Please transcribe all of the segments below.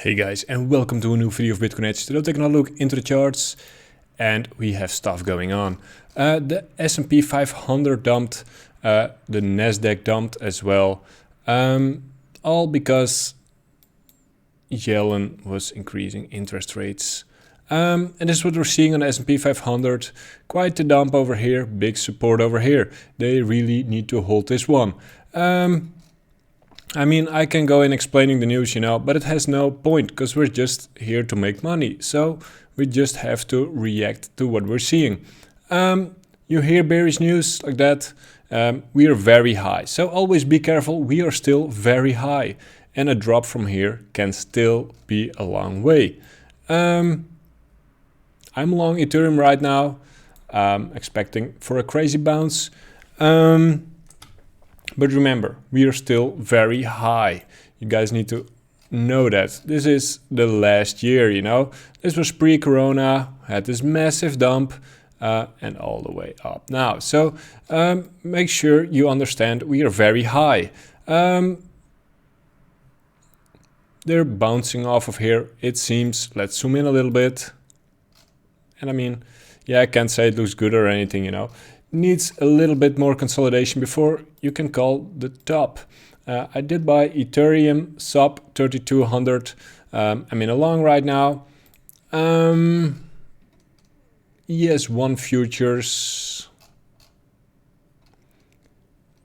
Hey guys, and welcome to a new video of Exhcnage. Today we're taking a look into the charts, and we have stuff going on. The S&P 500 dumped, the Nasdaq dumped as well, all because Yellen was increasing interest rates. And this is what we're seeing on the S&P 500. Quite a dump over here, big support over here. They really need to hold this one. I mean, I can go in explaining the news, but it has no point because we're just here to make money. So we just have to react to what we're seeing. You hear bearish news like that, we are very high. So always be careful, we are still very high. And a drop from here can still be a long way. I'm long Ethereum right now, expecting for a crazy bounce. But remember, we are still very high. You guys need to know that. This is the last year, This was pre-corona, had this massive dump, and all the way up now. So make sure you understand we are very high. They're bouncing off of here, it seems. Let's zoom in a little bit. And I mean, yeah, I can't say it looks good or anything, Needs a little bit more consolidation before you can call the top. I did buy Ethereum sub 3200. I'm in a long right now. ES1 futures.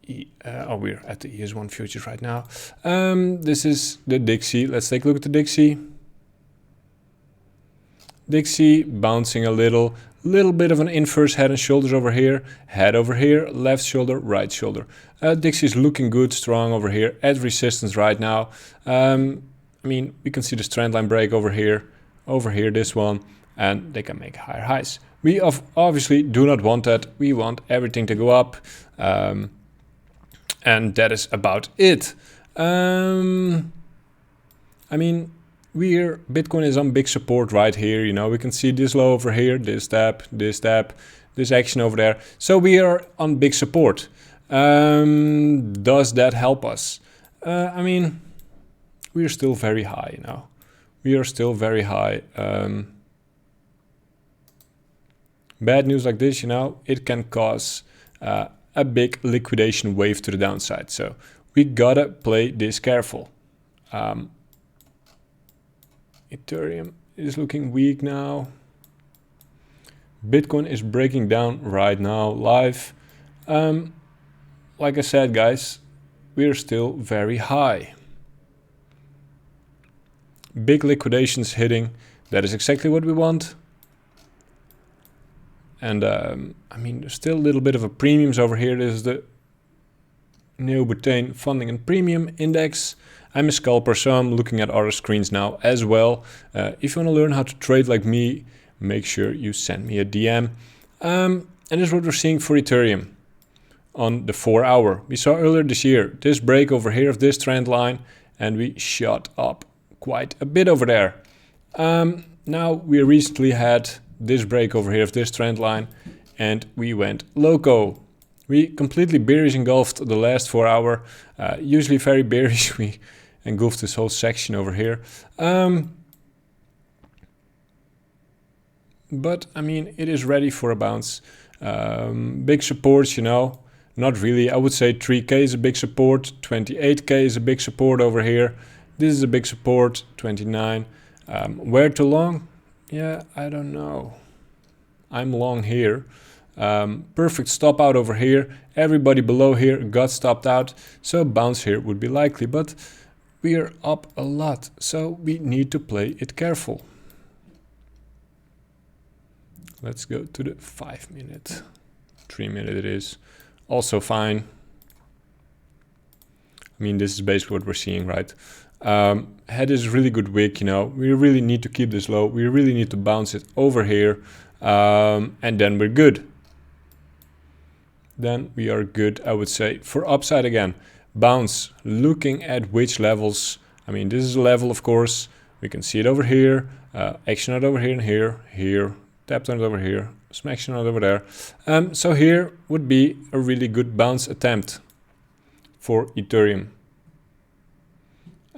We're at the ES1 futures right now. This is the Dixie. Let's take a look at the Dixie. Dixie bouncing a little bit of an inverse head and shoulders over here, head over here, left shoulder, right shoulder. Dixie is looking good, strong over here at resistance right now. I mean, we can see this trend line break over here, this one, and they can make higher highs. We obviously do not want that. We want everything to go up, and that is about it. I mean, Bitcoin is on big support right here, we can see this low over here, this tap, this action over there. So we are on big support. Does that help us? I mean, we are still very high, We are still very high. Bad news like this, it can cause a big liquidation wave to the downside. So we gotta play this careful. Ethereum is looking weak now. Bitcoin is breaking down right now live. Like I said, guys, we are still very high. Big liquidations hitting. That is exactly what we want. And I mean, there's still a little bit of a premiums over here. This is the Neobutane Funding and Premium Index. I'm a scalper, so I'm looking at other screens now as well. If you want to learn how to trade like me, make sure you send me a DM. And this is what we're seeing for Ethereum on the 4 hour. We saw earlier this year this break over here of this trend line, and we shot up quite a bit over there. Now we recently had this break over here of this trend line, and we went loco. We completely bearish engulfed the last 4 hour. Usually very bearish. We engulfed this whole section over here. But I mean, it is ready for a bounce. Big supports, not really. I would say 3K is a big support. 28K is a big support over here. This is a big support, 29. Where to long? Yeah, I don't know. I'm long here. Perfect stop out over here. Everybody below here got stopped out, so bounce here would be likely, but we are up a lot, so we need to play it careful. Let's go to the 5 minute. 3 minute it is also fine. I mean, this is basically what we're seeing, right? Had is really good wick, we really need to keep this low. We really need to bounce it over here, and then we're good. Then we are good, I would say. For upside again, bounce, looking at which levels. I mean, this is a level, of course. We can see it over here, action out over here and here, tap on it over here, some action out over there. So here would be a really good bounce attempt for Ethereum.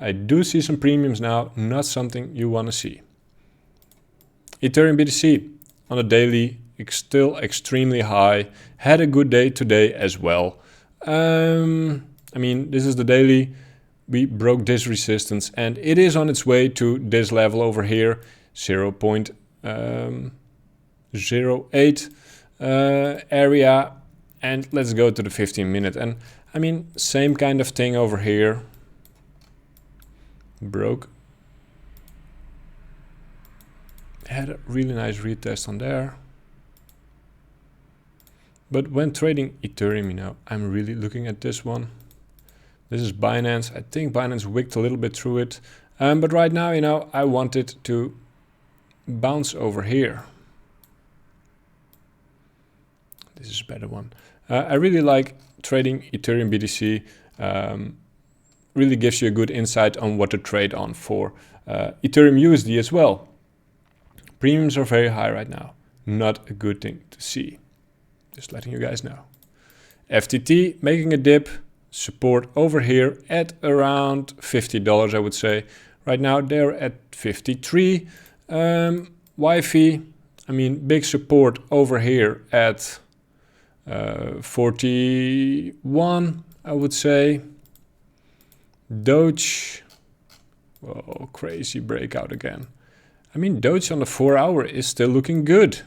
I do see some premiums now, not something you want to see. Ethereum BTC on a daily, still extremely high. Had a good day today as well. I mean, this is the daily. We broke this resistance and it is on its way to this level over here, 0.08 area. And let's go to the 15-minute. And I mean, same kind of thing over here. Broke. Had a really nice retest on there. But when trading Ethereum, you know, I'm really looking at this one. This is Binance. I think Binance wicked a little bit through it. But right now, you know, I want it to bounce over here. This is a better one. I really like trading Ethereum BTC. Really gives you a good insight on what to trade on for Ethereum USD as well. Premiums are very high right now. Not a good thing to see. Just letting you guys know. FTT making a dip. Support over here at around $50, I would say. Right now they're at 53. Wi-Fi, I mean, big support over here at 41, I would say. Doge, whoa, crazy breakout again. I mean, Doge on the 4-hour is still looking good.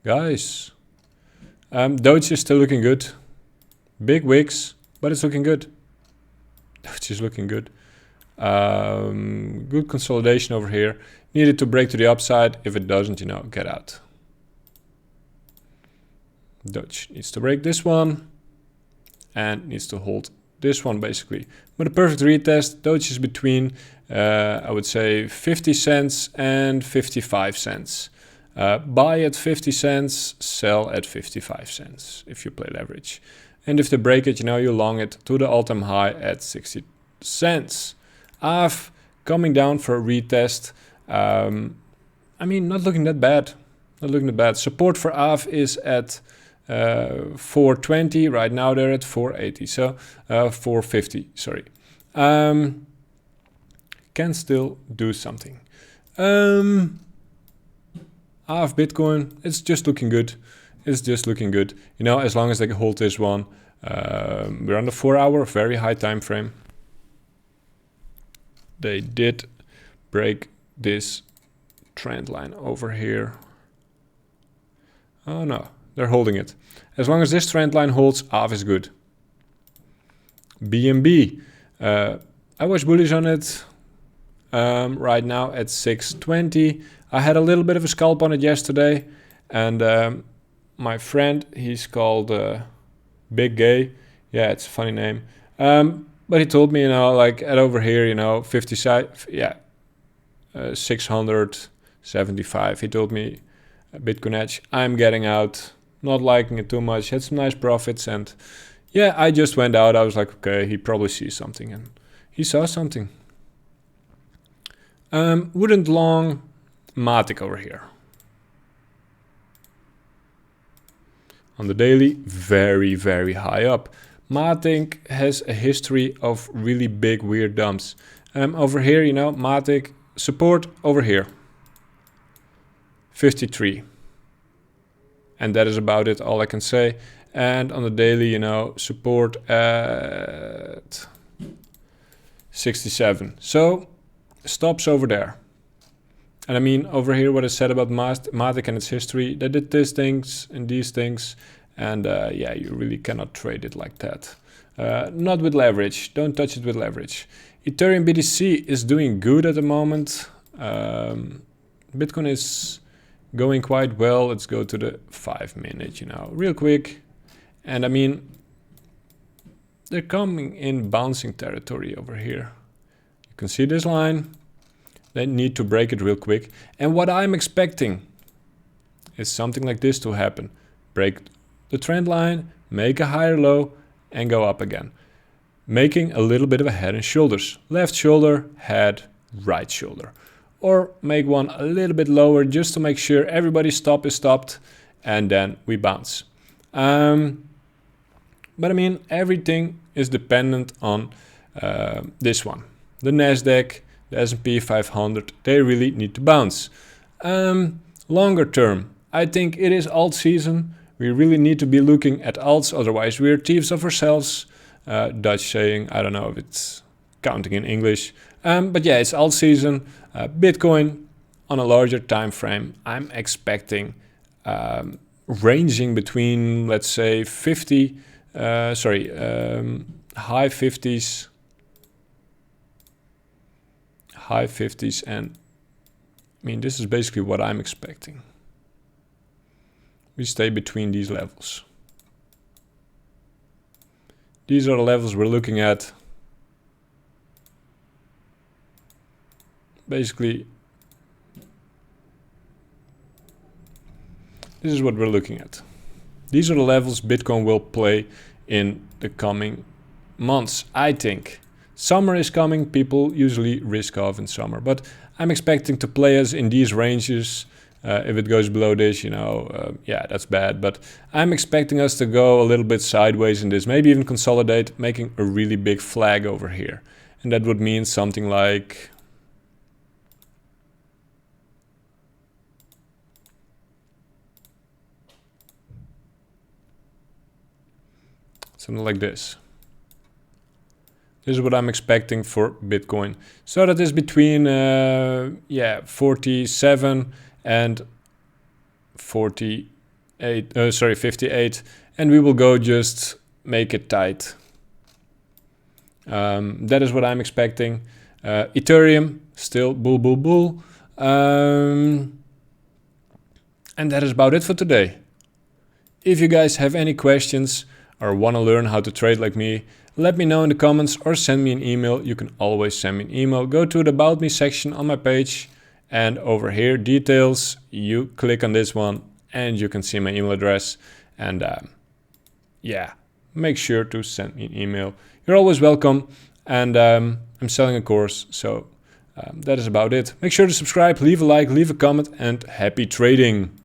Guys, Doge is still looking good. Big wicks, but it's looking good. Doge is looking good. Good consolidation over here. Needed to break to the upside. If it doesn't, you know, get out. Doge needs to break this one and needs to hold this one basically. But a perfect retest. Doge is between, I would say, 50 cents and 55 cents. Buy at 50 cents, sell at 55 cents if you play leverage. And if they break it, you know, you long it to the all-time high at 60 cents. AAVE coming down for a retest. I mean, not looking that bad. Not looking that bad. Support for AAVE is at 420. Right now they're at 480. So 450, sorry. Can still do something. AAVE Bitcoin, it's just looking good. It's just looking good. You know, as long as they can hold this one. We're on the 4-hour, very high time frame. They did break this trend line over here. Oh no, they're holding it. As long as this trend line holds, AAVE is good. BNB, I was bullish on it. Right now at 620. I had a little bit of a scalp on it yesterday, and my friend, he's called Big Gay. Yeah, it's a funny name. But he told me, you know, like at over here, you know, 675. He told me, Exhcnage, I'm getting out, not liking it too much. Had some nice profits, and yeah, I just went out. I was like, okay, he probably sees something, and he saw something. Wouldn't long Matic over here. On the daily, very, very high up. Matic has a history of really big, weird dumps. Over here, you know, Matic support over here. 53. And that is about it, all I can say. And on the daily, you know, support at 67. So, stops over there. And I mean, over here, what I said about Matic and its history, they did these things and these things. And yeah, you really cannot trade it like that. Not with leverage. Don't touch it with leverage. Ethereum BTC is doing good at the moment. Bitcoin is going quite well. Let's go to the 5-minute, you know, real quick. And I mean, they're coming in bouncing territory over here. You can see this line. They need to break it real quick. And what I'm expecting is something like this to happen. Break the trend line, make a higher low, and go up again. Making a little bit of a head and shoulders. Left shoulder, head, right shoulder. Or make one a little bit lower just to make sure everybody's stop is stopped, and then we bounce. But I mean, everything is dependent on this one. the Nasdaq, the S&P 500, they really need to bounce. Longer term, I think it is alt season. We really need to be looking at alts, otherwise we're thieves of ourselves. Dutch saying, I don't know if it's counting in English. But yeah, it's alt season. Bitcoin on a larger time frame, I'm expecting ranging between, let's say, high 50s, and I mean, this is basically what I'm expecting. We stay between these levels. These are the levels we're looking at. Basically, this is what we're looking at. These are the levels Bitcoin will play in the coming months, I think. Summer is coming, people usually risk off in summer, but I'm expecting to play us in these ranges. If it goes below this, you know, yeah, that's bad, but I'm expecting us to go a little bit sideways in this, maybe even consolidate, making a really big flag over here. And that would mean something like this. This is what I'm expecting for Bitcoin. So that is between 47 and 58, and we will go just make it tight. That is what I'm expecting. Ethereum still bull, bull, bull. And that is about it for today. If you guys have any questions or want to learn how to trade like me, let me know in the comments or send me an email. You can always send me an email. Go to the About Me section on my page, and over here, details, you click on this one and you can see my email address. And yeah, make sure to send me an email. You're always welcome. And I'm selling a course, so that is about it. Make sure to subscribe, leave a like, leave a comment, and happy trading.